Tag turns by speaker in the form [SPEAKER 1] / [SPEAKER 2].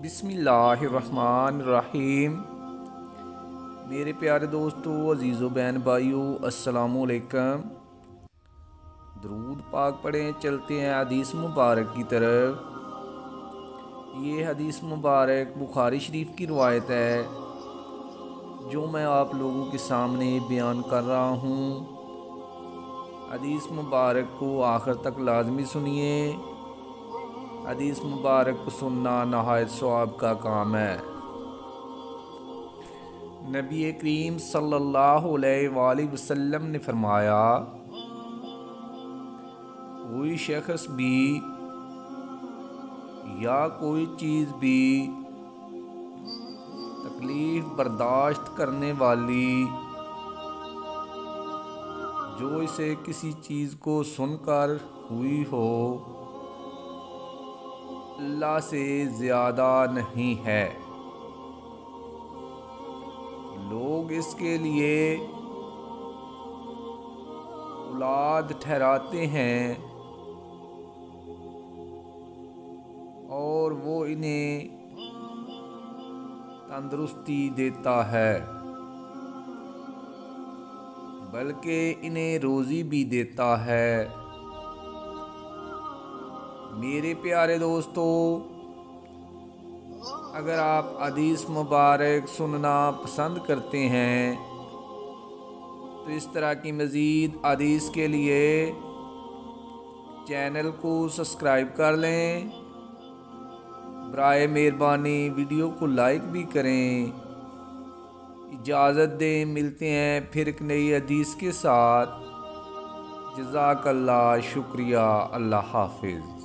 [SPEAKER 1] بسم اللہ الرحمن الرحیم۔ میرے پیارے دوستو، عزیز و بہن بھائیو، السلام علیکم۔ درود پاک پڑھیں، چلتے ہیں حدیث مبارک کی طرف۔ یہ حدیث مبارک بخاری شریف کی روایت ہے جو میں آپ لوگوں کے سامنے بیان کر رہا ہوں۔ حدیث مبارک کو آخر تک لازمی سنیے۔ حدیث مبارک کو سننا نہایت ثواب کا کام ہے۔ نبی کریم صلی اللہ علیہ وآلہ وسلم نے فرمایا، کوئی شخص بھی یا کوئی چیز بھی تکلیف برداشت کرنے والی جو اسے کسی چیز کو سن کر ہوئی ہو، اللہ سے زیادہ نہیں ہے۔ لوگ اس کے لیے اولاد ٹھہراتے ہیں اور وہ انہیں تندرستی دیتا ہے، بلکہ انہیں روزی بھی دیتا ہے۔ میرے پیارے دوستو، اگر آپ حدیث مبارک سننا پسند کرتے ہیں تو اس طرح کی مزید حدیث کے لیے چینل کو سبسکرائب کر لیں۔ برائے مہربانی ویڈیو کو لائک بھی کریں۔ اجازت دیں، ملتے ہیں پھر ایک نئی حدیث کے ساتھ۔ جزاک اللہ، شکریہ، اللہ حافظ۔